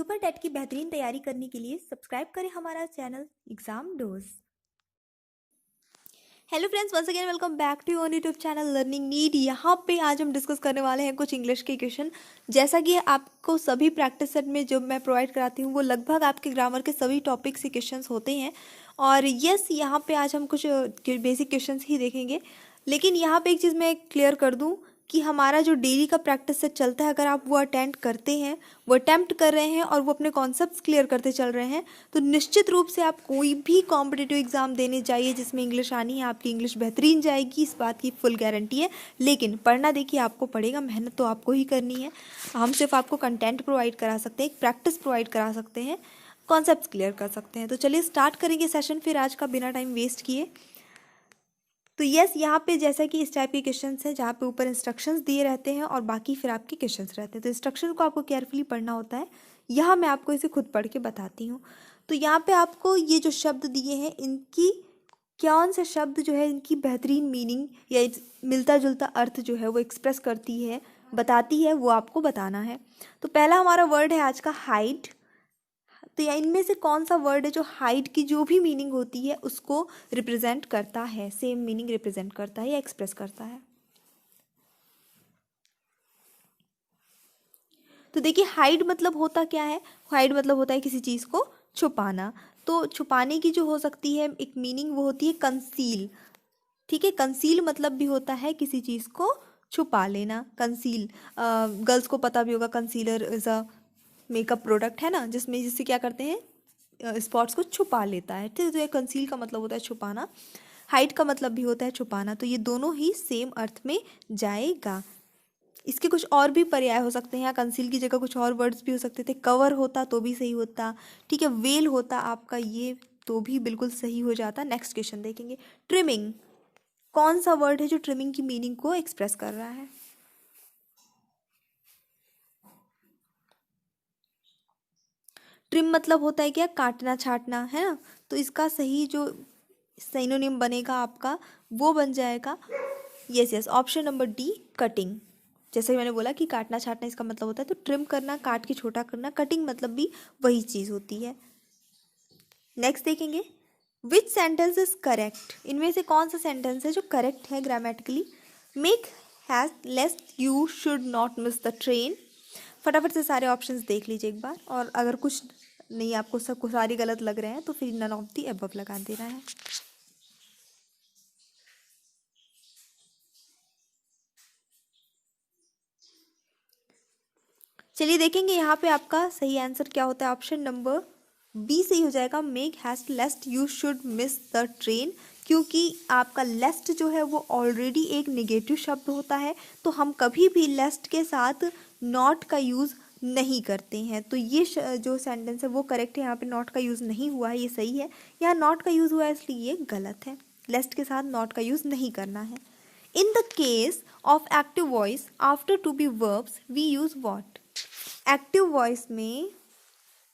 Super TET की बेहतरीन तैयारी करने के लिए सब्सक्राइब करें हमारा channel exam dose. Hello friends, once again welcome back to your YouTube channel learning need. यहाँ पे आज हम डिस्कस करने वाले हैं कुछ इंग्लिश के क्वेश्चन। जैसा कि आपको सभी प्रैक्टिस सेट में जो मैं प्रोवाइड कराती हूँ वो लगभग आपके ग्रामर के सभी टॉपिक से क्वेश्चन होते हैं। और यस, यहाँ पे आज हम कुछ बेसिक क्वेश्चन ही देखेंगे। लेकिन यहाँ पे एक चीज़ मैं क्लियर कर दूँ कि हमारा जो डेली का प्रैक्टिस सेट चलता है, अगर आप वो अटेंड करते हैं, वो अटेम्प्ट कर रहे हैं और वो अपने कॉन्सेप्ट्स क्लियर करते चल रहे हैं, तो निश्चित रूप से आप कोई भी कॉम्पिटिटिव एग्जाम देने जाइए जिसमें इंग्लिश आनी है, आपकी इंग्लिश बेहतरीन जाएगी, इस बात की फुल गारंटी है। लेकिन पढ़ना देखिए आपको पड़ेगा, मेहनत तो आपको ही करनी है। हम सिर्फ आपको कंटेंट प्रोवाइड करा सकते हैं, एक प्रैक्टिस प्रोवाइड करा सकते हैं, कॉन्सेप्ट्स क्लियर कर सकते हैं। तो चलिए स्टार्ट करेंगे सेशन फिर आज का बिना टाइम वेस्ट किए। तो यस, यहाँ पे जैसा कि इस टाइप के क्वेश्चंस हैं जहाँ पे ऊपर इंस्ट्रक्शंस दिए रहते हैं और बाकी फिर आपके क्वेश्चंस रहते हैं। तो इंस्ट्रक्शन को आपको केयरफुली पढ़ना होता है। यहाँ मैं आपको इसे खुद पढ़ के बताती हूँ। तो यहाँ पे आपको ये जो शब्द दिए हैं, इनकी कौन से शब्द जो है इनकी बेहतरीन मीनिंग या मिलता जुलता अर्थ जो है वो एक्सप्रेस करती है, बताती है, वो आपको बताना है। तो पहला हमारा वर्ड है आज का हाइड। तो या इनमें से कौन सा वर्ड है जो हाइड की जो भी मीनिंग होती है उसको रिप्रेजेंट करता है, सेम मीनिंग रिप्रेजेंट करता है या एक्सप्रेस करता है। तो देखिए, हाइड मतलब होता क्या है? हाइड मतलब होता है किसी चीज को छुपाना। तो छुपाने की जो हो सकती है एक मीनिंग, वो होती है कंसील। ठीक है, कंसील मतलब भी होता है किसी चीज को छुपा लेना। कंसील, गर्ल्स को पता भी होगा, concealer is a makeup product है ना, जिससे क्या करते हैं, स्पॉट्स को छुपा लेता है। ठीक है, तो ये कंसील का मतलब होता है छुपाना, हाइड का मतलब भी होता है छुपाना। तो ये दोनों ही सेम अर्थ में जाएगा। इसके कुछ और भी पर्याय हो सकते हैं, यहाँ कंसील की जगह कुछ और वर्ड्स भी हो सकते थे। कवर होता तो भी सही होता, ठीक है। वेल होता आपका ये, तो भी बिल्कुल सही हो जाता। नेक्स्ट क्वेश्चन देखेंगे। ट्रिमिंग, कौन सा वर्ड है जो ट्रिमिंग की मीनिंग को एक्सप्रेस कर रहा है? ट्रिम मतलब होता है क्या? काटना छाटना, है ना। तो इसका सही जो सिनोनिम बनेगा आपका, वो बन जाएगा yes yes option number D, cutting. जैसे कि मैंने बोला कि काटना छाटना इसका मतलब होता है, तो ट्रिम करना, काट के छोटा करना। कटिंग मतलब भी वही चीज होती है। नेक्स्ट देखेंगे, विच सेंटेंस इज करेक्ट। इनमें से कौन सा सेंटेंस है जो करेक्ट है grammatically? Make has less, you should not miss the train. फटाफट से सारे ऑप्शंस देख लीजिए एक बार, और अगर कुछ नहीं, आपको सबको सारी गलत लग रहे हैं, तो फिर नन ऑफ दी अबव लगा देना है। चलिए देखेंगे यहाँ पे आपका सही आंसर क्या होता है। ऑप्शन नंबर बी सही हो जाएगा, make heist लेस्ट you should miss the train. क्योंकि आपका लेस्ट जो है वो ऑलरेडी एक नेगेटिव शब्द होता है, तो हम कभी भी लेस्ट के साथ नॉट का यूज़ नहीं करते हैं। तो ये जो सेंटेंस है वो करेक्ट है, यहाँ पे नॉट का यूज़ नहीं हुआ है, ये सही है। यहाँ नॉट का यूज़ हुआ है इसलिए ये गलत है। लेस्ट के साथ नॉट का यूज़ नहीं करना है। In the case of active voice after to be verbs we use what. Active voice में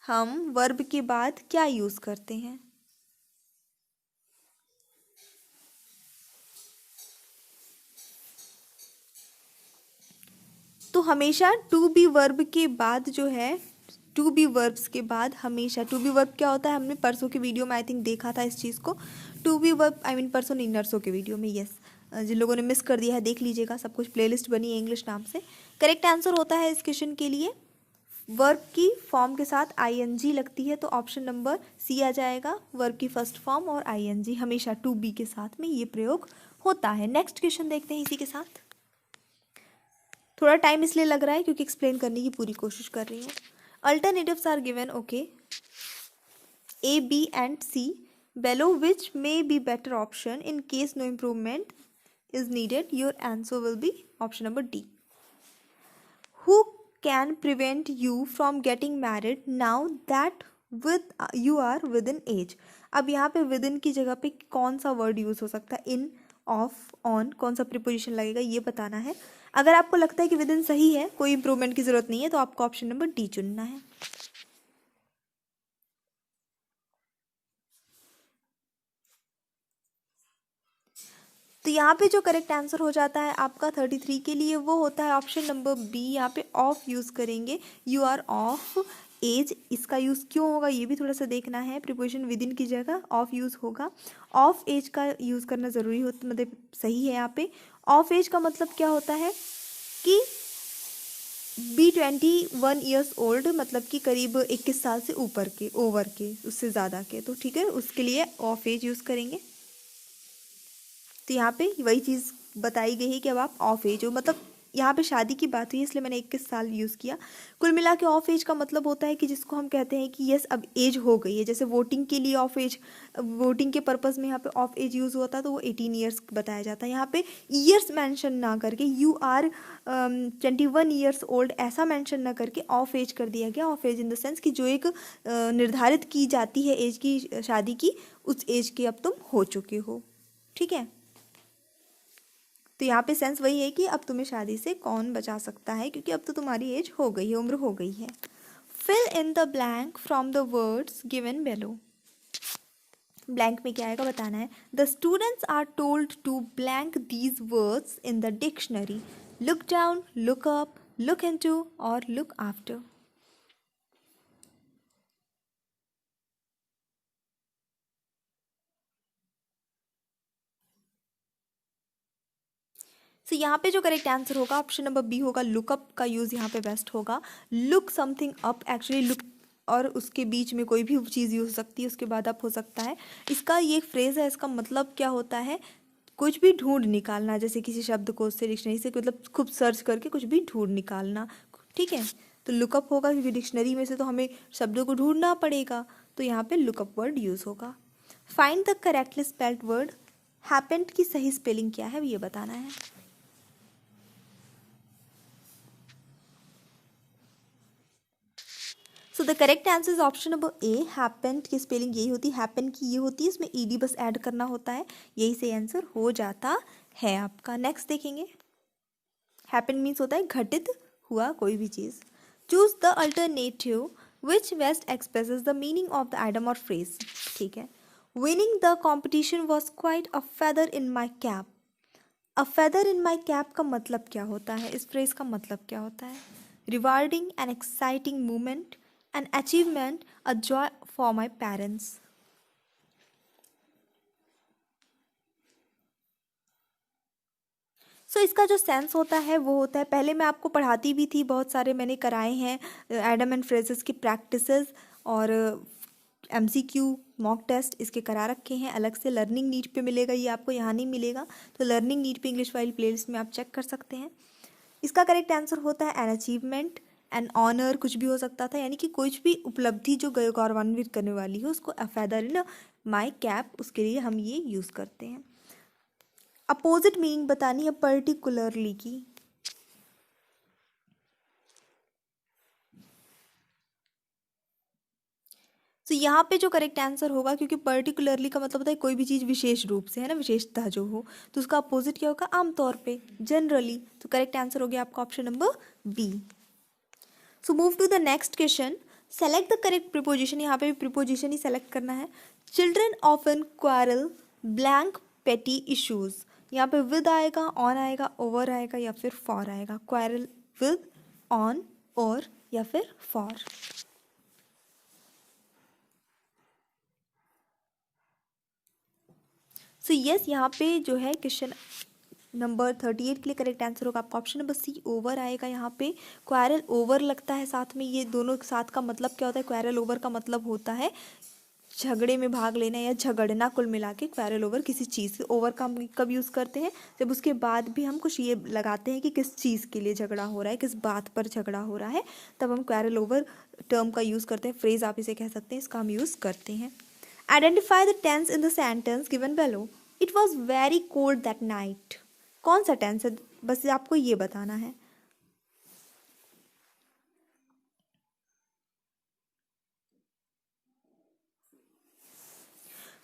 हम वर्ब के बाद क्या यूज करते हैं? तो हमेशा टू बी वर्ब के बाद जो है, टू बी वर्ब्स के बाद हमेशा टू बी वर्ब क्या होता है, हमने परसों के वीडियो में आई थिंक देखा था इस चीज़ को। To be verb, I mean परसों नहीं, नरसों के वीडियो में, यस। जिन लोगों ने मिस कर दिया है देख लीजिएगा, सब कुछ प्लेलिस्ट बनी है इंग्लिश नाम से। करेक्ट आंसर होता है इस क्वेश्चन के लिए, वर्ब की फॉर्म के साथ आईएनजी लगती है, तो ऑप्शन नंबर सी आ जाएगा। वर्ब की फर्स्ट फॉर्म और आईएनजी हमेशा टू बी के साथ में ये प्रयोग होता है। नेक्स्ट क्वेश्चन देखते हैं इसी के साथ। थोड़ा टाइम इसलिए लग रहा है क्योंकि एक्सप्लेन करने की पूरी कोशिश कर रही हूँ। Alternatives are given, okay, A B and C. Below which may be better option in case no improvement is needed, your answer will be option number D. Who can prevent you from getting married now that with you are within age? अब यहाँ पे within की जगह पे कौन सा word use हो सकता है? इन, ऑफ, ऑन, कौन सा प्रीपोजिशन लगेगा ये बताना है। अगर आपको लगता है कि within सही है, कोई इंप्रूवमेंट की जरूरत नहीं है, तो आपको ऑप्शन नंबर डी चुनना है। तो यहाँ पे जो करेक्ट आंसर हो जाता है आपका 33 के लिए, वो होता है ऑप्शन नंबर बी। यहाँ पे ऑफ यूज करेंगे, यू आर ऑफ एज, इसका यूज़ क्यों होगा ये भी थोड़ा सा देखना है। प्रीपोजिशन विद इन की जगह ऑफ यूज़ होगा। ऑफ एज का यूज़ करना ज़रूरी होता, मतलब सही है यहाँ पे। ऑफ एज का मतलब क्या होता है कि बी 21 ईयर्स ओल्ड, मतलब कि करीब 21 साल से ऊपर के, ओवर के, उससे ज़्यादा के, तो ठीक है, उसके लिए ऑफ एज यूज़ करेंगे। तो यहाँ पे वही चीज़ बताई गई है कि अब आप ऑफ एज हो, मतलब यहाँ पे शादी की बात हुई इसलिए मैंने 21 साल यूज़ किया। कुल मिला के ऑफ एज का मतलब होता है कि जिसको हम कहते हैं कि यस अब एज हो गई है। जैसे वोटिंग के लिए ऑफ एज, वोटिंग के पर्पज़ में यहाँ पे ऑफ एज यूज़ होता है तो वो 18 ईयर्स बताया जाता है। यहाँ पे ईयर्स मेंशन ना करके यू आर 21 ईयर्स ओल्ड ऐसा मेंशन ना करके ऑफ एज कर दिया गया। Of age in the sense कि जो एक निर्धारित की जाती है एज की, शादी की, उस एज के अब तुम हो चुके हो। ठीक है, तो यहाँ पे सेंस वही है कि अब तुम्हें शादी से कौन बचा सकता है, क्योंकि अब तो तुम्हारी एज हो गई है, उम्र हो गई है। Fill in the blank from the words given below. Blank में क्या आएगा बताना है। The students are told to blank these words in the dictionary. Look down, look up, look into और लुक आफ्टर। सो यहाँ पे जो करेक्ट आंसर होगा ऑप्शन नंबर बी होगा। लुकअप का यूज़ यहाँ पे बेस्ट होगा। Look something up, actually look और उसके बीच में कोई भी चीज़ यूज हो सकती है, उसके बाद अप हो सकता है। इसका ये फ्रेज है, इसका मतलब क्या होता है, कुछ भी ढूंढ निकालना, जैसे किसी शब्द को उससे डिक्शनरी से, मतलब खूब सर्च करके कुछ भी ढूंढ निकालना। ठीक है, तो लुकअप होगा क्योंकि डिक्शनरी में से तो हमें शब्दों को ढूंढना पड़ेगा, तो यहाँ पे लुकअप वर्ड यूज़ होगा। Find the correctly spelled word. Happened की सही स्पेलिंग क्या है ये बताना है। So the correct answer is option number A. Happened की स्पेलिंग यही होती है, हैपन की ये होती है, इसमें ईडी बस ऐड करना होता है, यही से आंसर हो जाता है आपका। नेक्स्ट देखेंगे। हैपन मीन्स होता है घटित हुआ कोई भी चीज़। Choose the alternative which best expresses the meaning of the item or phrase. ठीक है, winning the competition was quite a feather in my cap. A feather in my cap का मतलब क्या होता है, इस फ्रेज का मतलब क्या होता है। Rewarding an exciting moment, an achievement, a joy for my parents. So इसका जो सेंस होता है वो होता है, पहले मैं आपको पढ़ाती भी थी, बहुत सारे मैंने कराए हैं एडम एंड फ्रेजेस की प्रैक्टिसेस, और एमसीक्यू मॉक टेस्ट इसके करा रखे हैं अलग से। लर्निंग नीड पे मिलेगा, ये आपको यहाँ नहीं मिलेगा, तो लर्निंग नीड पे इंग्लिश वाली प्लेलिस्ट में आप चेक कर सकते हैं। इसका करेक्ट आंसर होता है एन अचीवमेंट, एन ऑनर, कुछ भी हो सकता था, यानी कि कुछ भी उपलब्धि जो गौरवान्वित करने वाली हो, उसको अ फेदर इन माई कैप, उसके लिए हम ये यूज़ करते हैं। अपोजिट मीनिंग बतानी है पर्टिकुलरली की। तो यहाँ पे जो करेक्ट आंसर होगा, क्योंकि पर्टिकुलरली का मतलब होता है कोई भी चीज़ विशेष रूप से, है ना, विशेषता जो हो, तो उसका अपोजिट क्या होगा, आमतौर पे, जनरली। तो करेक्ट आंसर हो गया आपका option number B. So move to the next question. Select the correct preposition. यहाँ पे भी प्रिपोजिशन ही सेलेक्ट करना है। Children often quarrel blank petty issues. यहाँ पे विद आएगा, ऑन आएगा, ओवर आएगा या फिर फॉर आएगा। क्वारल विद, ऑन, और या फिर फॉर। सो यस, यहाँ पे जो है क्वेश्चन नंबर 38 के लिए करेक्ट आंसर होगा आपका ऑप्शन नंबर सी, ओवर आएगा। यहाँ पे क्वारल ओवर लगता है साथ में, ये दोनों साथ का मतलब क्या होता है, क्वारल ओवर का मतलब होता है झगड़े में भाग लेना या झगड़ना। कुल मिला के क्वारल ओवर किसी चीज़ से, ओवर का हम कब यूज़ करते हैं, जब उसके बाद भी हम कुछ ये लगाते हैं कि किस चीज़ के लिए झगड़ा हो रहा है, किस बात पर झगड़ा हो रहा है, तब हम क्वारल ओवर टर्म का यूज़ करते हैं, फ्रेज आप इसे कह सकते हैं, इसका हम यूज़ करते हैं। Identify the tense in the sentence given below. It was very cold that night. कौन सा टेंस है, बस आपको ये बताना है।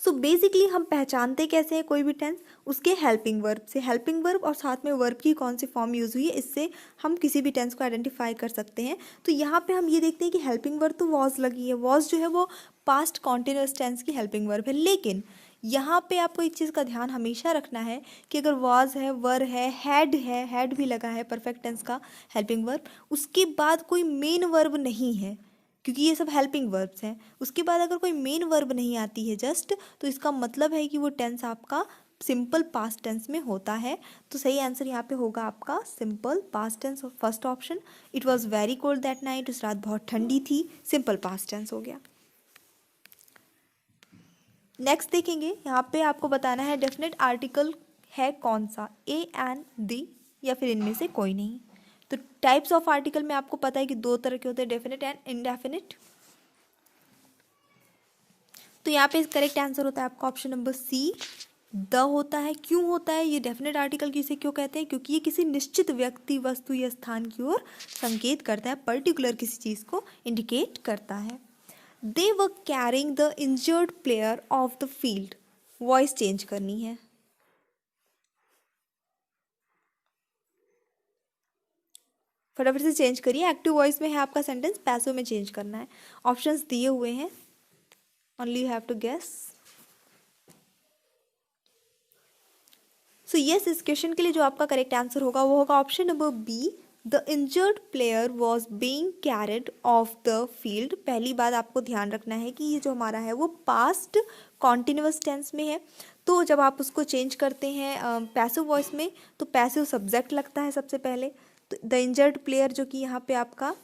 सो बेसिकली हम पहचानते कैसे हैं कोई भी टेंस, उसके हेल्पिंग वर्ब से। हेल्पिंग वर्ब और साथ में वर्ब की कौन सी फॉर्म यूज़ हुई है, इससे हम किसी भी टेंस को आइडेंटिफाई कर सकते हैं। तो यहाँ पे हम ये देखते हैं कि हेल्पिंग वर्ब तो वॉज लगी है, वॉज जो है वो पास्ट कॉन्टिन्यूअस टेंस की हेल्पिंग वर्ब है। लेकिन यहाँ पे आपको एक चीज़ का ध्यान हमेशा रखना है कि अगर वॉज है, वर है, हैड भी लगा है परफेक्ट टेंस का हेल्पिंग वर्ब, उसके बाद कोई मेन वर्ब नहीं है, क्योंकि ये सब हेल्पिंग वर्ब्स हैं। उसके बाद अगर कोई मेन वर्ब नहीं आती है जस्ट, तो इसका मतलब है कि वो टेंस आपका सिंपल पास्ट टेंस में होता है। तो सही आंसर यहाँ पे होगा आपका simple past tense, first option. It was very cold that night, उस रात बहुत ठंडी थी, सिंपल पास्ट टेंस हो गया। नेक्स्ट देखेंगे, यहाँ पे आपको बताना है डेफिनेट आर्टिकल है कौन सा, ए एंड दी या फिर इनमें से कोई नहीं। तो टाइप्स ऑफ आर्टिकल में आपको पता है कि दो तरह के होते हैं, डेफिनेट एंड इनडेफिनेट। तो यहाँ पे करेक्ट आंसर होता है आपका ऑप्शन नंबर सी, द होता है। क्यों होता है ये डेफिनेट आर्टिकल, किसे क्यों कहते हैं, क्योंकि ये किसी निश्चित व्यक्ति, वस्तु या स्थान की ओर संकेत करता है, पर्टिकुलर किसी चीज को इंडिकेट करता है। They were carrying the injured player off the field, voice change करनी है। फटाफट से चेंज करिए, एक्टिव वॉइस में है आपका सेंटेंस, पैसिव में चेंज करना है। ऑप्शंस दिए हुए हैं, only you have to guess. So yes, इस क्वेश्चन के लिए जो आपका करेक्ट आंसर होगा वो होगा option number B, the injured player was being carried off the field. पहली बात आपको ध्यान रखना है कि ये जो हमारा है वो पास्ट कॉन्टिन्यूअस टेंस में है। तो जब आप उसको चेंज करते हैं पैसिव वॉइस में, तो पैसिव सब्जेक्ट लगता है सबसे पहले। तो द इंजर्ड प्लेयर जो कि यहाँ पे आपका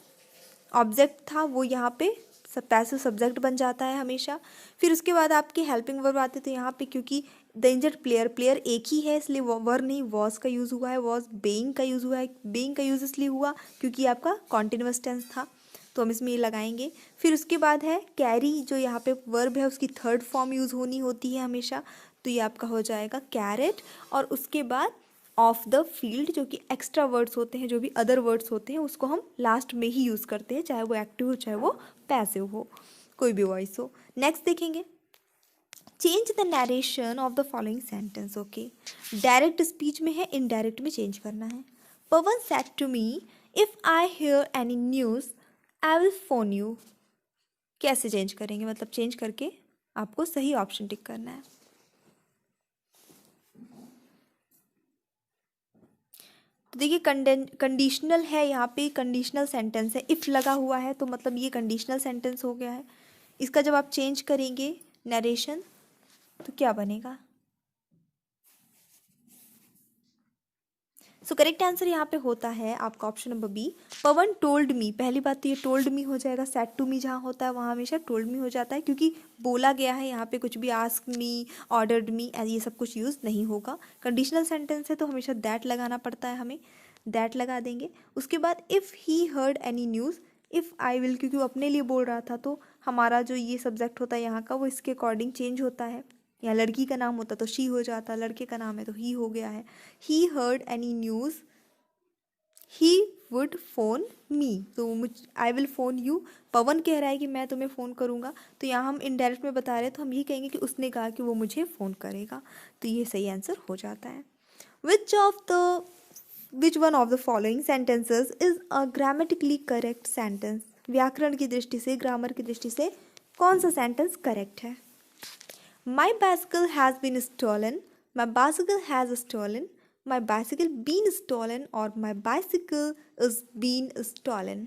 ऑब्जेक्ट था, वो यहाँ पे पैसिव सब्जेक्ट बन जाता है हमेशा। फिर उसके बाद आपके हेल्पिंग वर्ब आते, तो यहाँ पे क्योंकि द इंजर्ड प्लेयर, प्लेयर एक ही है इसलिए वर नहीं वॉज का यूज़ हुआ है, वॉज बेइंग का यूज़ हुआ है। बेइंग का यूज़ इसलिए हुआ क्योंकि आपका कॉन्टिन्यूअस टेंस था, तो हम इसमें ये लगाएंगे। फिर उसके बाद है कैरी, जो यहाँ पे वर्ब है उसकी थर्ड फॉर्म यूज़ होनी होती है हमेशा, तो ये आपका हो जाएगा कैरेट। और उसके बाद ऑफ द फील्ड, जो कि एक्स्ट्रा वर्ड्स होते हैं, जो भी अदर वर्ड्स होते हैं उसको हम लास्ट में ही यूज़ करते हैं, चाहे वो एक्टिव हो चाहे वो पैसिव हो, कोई भी वॉइस हो। नेक्स्ट देखेंगे, change the narration of the following sentence. Okay, direct speech में है, इनडायरेक्ट में चेंज करना है। Pavan said to me, if I hear any news I will phone you. कैसे चेंज करेंगे, मतलब चेंज करके आपको सही ऑप्शन टिक करना है। तो देखिए कंडीशनल है, यहाँ पे कंडीशनल सेंटेंस है, इफ़ लगा हुआ है तो मतलब ये कंडीशनल सेंटेंस हो गया है। इसका जब आप चेंज करेंगे नरेशन, तो क्या बनेगा। सो करेक्ट आंसर यहाँ पे होता है आपका ऑप्शन नंबर बी, पवन टोल्ड मी। पहली बात तो ये टोल्ड मी हो जाएगा, सेड टू मी जहाँ होता है वहाँ हमेशा टोल्ड मी हो जाता है, क्योंकि बोला गया है। यहाँ पे कुछ भी आस्क मी, ऑर्डर्ड मी, ये सब कुछ यूज़ नहीं होगा। कंडीशनल सेंटेंस है तो हमेशा दैट लगाना पड़ता है, हमें दैट लगा देंगे। उसके बाद if he heard any news, if I will, क्योंकि वो अपने लिए बोल रहा था, तो हमारा जो ये सब्जेक्ट होता है यहाँ का वो इसके अकॉर्डिंग चेंज होता है। यहाँ लड़की का नाम होता तो शी हो जाता, लड़के का नाम है तो ही हो गया है। He heard any news he would phone me, तो मुझ I will phone you. Pavan कह रहा है कि मैं तुम्हें फ़ोन करूँगा, तो यहाँ हम इनडायरेक्ट में बता रहे हैं, तो हम ये कहेंगे कि उसने कहा कि वो मुझे फ़ोन करेगा, तो ये सही आंसर हो जाता है। Which one of the following sentences is a grammatically correct sentence. व्याकरण की दृष्टि से, ग्रामर की दृष्टि से कौन सा सेंटेंस करेक्ट है। My bicycle has been stolen, my bicycle has stolen, my bicycle been stolen, or my bicycle is been stolen.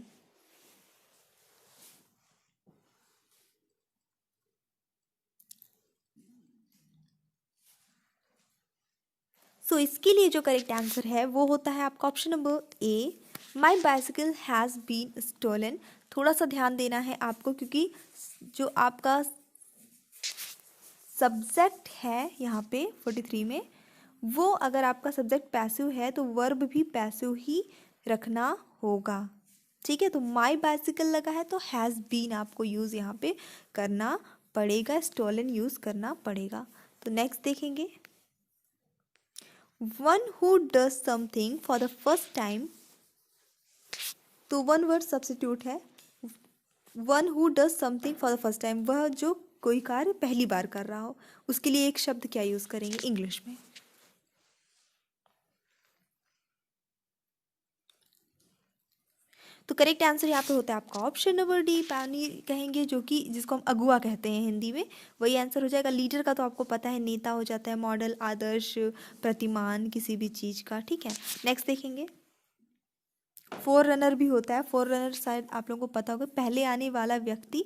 सो इसके लिए जो करेक्ट आंसर है वो होता है आपका option number A, my bicycle has been stolen. थोड़ा सा ध्यान देना है आपको, क्योंकि जो आपका सब्जेक्ट है यहाँ पे 43 में, वो अगर आपका सब्जेक्ट पैसिव है तो वर्ब भी पैसिव ही रखना होगा। ठीक है, तो माई बाइसिकल लगा है तो हैज़ बीन आपको यूज़ यहाँ पे करना पड़ेगा, स्टोलन यूज़ करना पड़ेगा। तो नेक्स्ट देखेंगे, one who does something for the first time, तो वन वर्ड सब्स्टिट्यूट है। One who does something for the first time, वह जो कोई कार्य पहली बार कर रहा हो, उसके लिए एक शब्द क्या यूज़ करेंगे इंग्लिश में। तो करेक्ट आंसर यहाँ पे होता है आपका ऑप्शन नंबर डी, पानी कहेंगे, जो कि जिसको हम अगुआ कहते हैं हिंदी में, वही आंसर हो जाएगा। लीडर का तो आपको पता है नेता हो जाता है, मॉडल, आदर्श, प्रतिमान किसी भी चीज़ का। ठीक है, नेक्स्ट देखेंगे, फोर रनर भी होता है। फोर रनर शायद आप लोगों को पता होगा, पहले आने वाला व्यक्ति,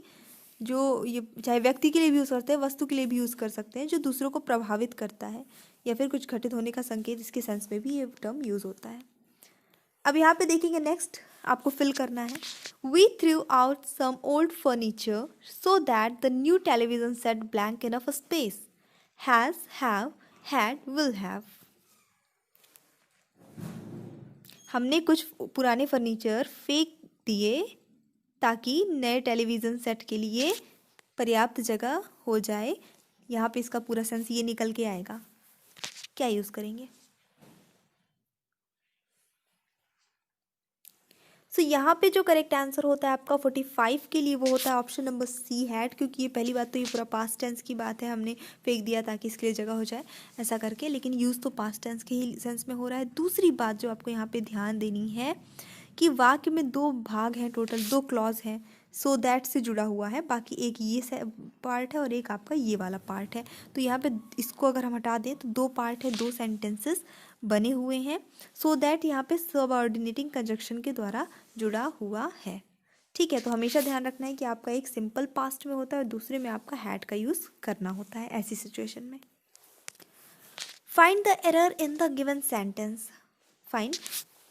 जो ये चाहे व्यक्ति के लिए भी यूज़ करते हैं, वस्तु के लिए भी यूज़ कर सकते हैं, जो दूसरों को प्रभावित करता है या फिर कुछ घटित होने का संकेत, इसके सेंस में भी ये टर्म यूज़ होता है। अब यहाँ पे देखेंगे, नेक्स्ट आपको फिल करना है। We threw out some old furniture so that the new television set blank enough space. Has, have, had, will have. हमने कुछ पुराने फर्नीचर फेंक दिए ताकि नए टेलीविज़न सेट के लिए पर्याप्त जगह हो जाए। यहाँ पे इसका पूरा सेंस ये निकल के आएगा। क्या यूज़ करेंगे? सो यहाँ पे जो करेक्ट आंसर होता है आपका 45 के लिए, वो होता है ऑप्शन नंबर सी, हैड, क्योंकि ये पहली बात तो ये पूरा पास्ट टेंस की बात है, हमने फेंक दिया ताकि इसके लिए जगह हो जाए ऐसा करके, लेकिन यूज़ तो पास्ट टेंस के ही सेंस में हो रहा है। दूसरी बात जो आपको यहाँ पे ध्यान देनी है कि वाक्य में दो भाग हैं, टोटल दो क्लॉज हैं, सो दैट से जुड़ा हुआ है, बाकी एक ये पार्ट है और एक आपका ये वाला पार्ट है। तो यहाँ पे इसको अगर हम हटा दें तो दो पार्ट है, दो सेंटेंसेस बने हुए हैं। सो दैट यहाँ पे सबऑर्डिनेटिंग कंजक्शन के द्वारा जुड़ा हुआ है। ठीक है, तो हमेशा ध्यान रखना है कि आपका एक सिंपल पास्ट में होता है और दूसरे में आपका हैड का यूज़ करना होता है ऐसी सिचुएशन में। Find the error in the given sentence. Find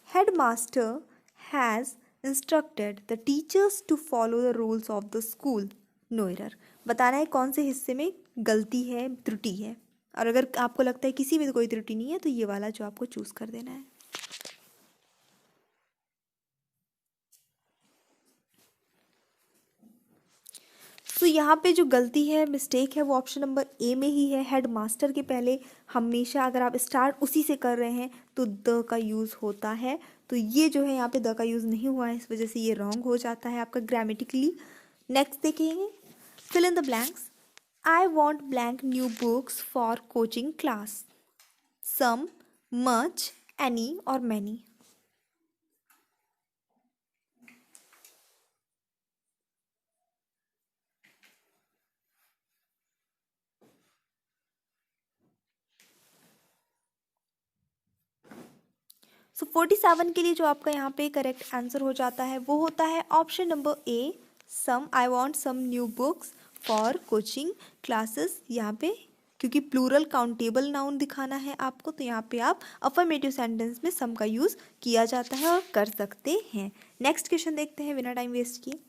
headmaster has instructed the teachers to follow the rules of the school. No error. बताना है कौन से हिस्से में गलती है, त्रुटि है, और अगर आपको लगता है किसी में कोई त्रुटि नहीं है तो ये वाला जो आपको चूज कर देना है। तो यहाँ पे जो गलती है, मिस्टेक है, वो ऑप्शन नंबर ए में ही है। हेड मास्टर के पहले हमेशा अगर आप स्टार्ट उसी से कर रहे हैं तो द का यूज़ होता है। तो ये जो है यहाँ पे द का यूज़ नहीं हुआ है, इस वजह से ये रॉन्ग हो जाता है आपका ग्रामेटिकली। नेक्स्ट देखेंगे, fill in the blanks. I want blank new books for coaching class. Some, much, any और मैनी। सो 47 के लिए जो आपका यहाँ पे करेक्ट आंसर हो जाता है वो होता है option number A, some. I want some new books for coaching classes. यहाँ पे क्योंकि प्लूरल काउंटेबल नाउन दिखाना है आपको, तो यहाँ पे आप अफर्मेटिव सेंटेंस में सम का यूज़ किया जाता है और कर सकते हैं। नेक्स्ट क्वेश्चन देखते हैं बिना टाइम वेस्ट किए।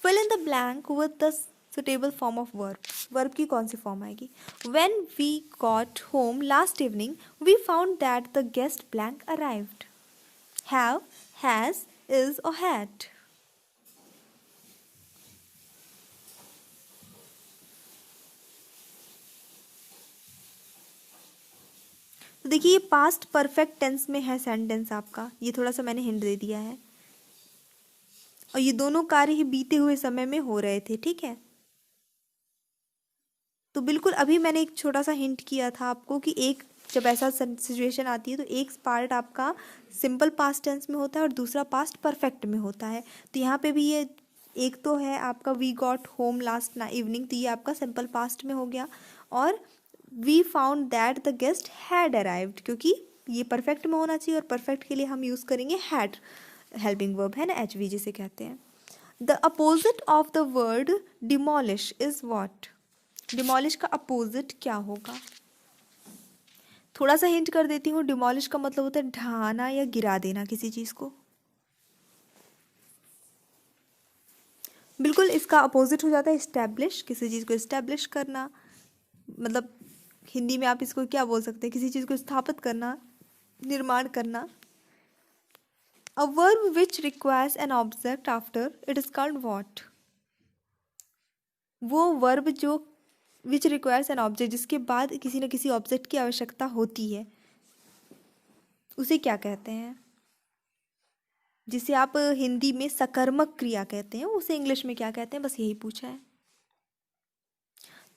Fill in the blank with the suitable form of verb. Verb की कौन सी फॉर्म आएगी? When we got home last evening we found that the guest blank arrived. Have, has, is or had। तो देखिए ये past perfect tense में है sentence आपका, ये थोड़ा सा मैंने हिंट दे दिया है, और ये दोनों कार्य ही बीते हुए समय में हो रहे थे। ठीक है, तो बिल्कुल अभी मैंने एक छोटा सा हिंट किया था आपको कि एक जब ऐसा सिचुएशन आती है तो एक पार्ट आपका सिंपल पास्ट टेंस में होता है और दूसरा पास्ट परफेक्ट में होता है। तो यहाँ पे भी ये एक तो है आपका we got home last evening, तो ये आपका सिंपल पास्ट में हो गया, और we found that the guest had arrived, क्योंकि ये परफेक्ट में होना चाहिए और परफेक्ट के लिए हम यूज़ करेंगे हैड, हेल्पिंग वर्ब है ना, एच वी जिसे कहते हैं। The opposite of the word demolish is what. Demolish का अपोजिट क्या होगा? थोड़ा सा हिंट कर देती हूँ, डिमोलिश का मतलब होता है ढहाना या गिरा देना किसी चीज़ को। बिल्कुल इसका अपोजिट हो जाता है इस्टेब्लिश, किसी चीज़ को इस्टेब्लिश करना, मतलब हिंदी में आप इसको क्या बोल सकते हैं, किसी चीज़ को स्थापित करना, निर्माण करना। A verb which requires an object after it is called what. वो वर्ब जो विच रिक्वायर्स एन ऑब्जेक्ट, जिसके बाद किसी न किसी ऑब्जेक्ट की आवश्यकता होती है, उसे क्या कहते हैं? जिसे आप हिंदी में सकर्मक क्रिया कहते हैं, उसे इंग्लिश में क्या कहते हैं, बस यही पूछा है।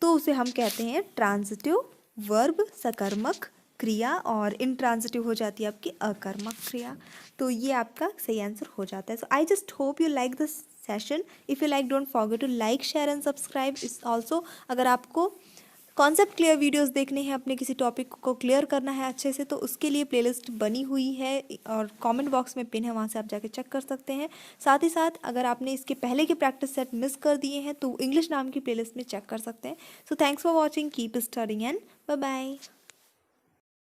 तो उसे हम कहते हैं ट्रांजिटिव वर्ब, सकर्मक क्रिया, और इंट्रांजिटिव हो जाती है आपकी अकर्मक क्रिया। तो ये आपका सही आंसर हो जाता है। So I just hope you like this session. If you like, don't forget to like, share and subscribe. इस ऑल्सो अगर आपको कॉन्सेप्ट क्लियर वीडियोस देखने हैं, अपने किसी टॉपिक को क्लियर करना है अच्छे से, तो उसके लिए प्लेलिस्ट बनी हुई है और कमेंट बॉक्स में पिन है, वहाँ से आप जाके चेक कर सकते हैं। साथ ही साथ अगर आपने इसके पहले के प्रैक्टिस सेट मिस कर दिए हैं तो इंग्लिश नाम की प्लेलिस्ट में चेक कर सकते हैं। So thanks for watching, keep studying and bye bye.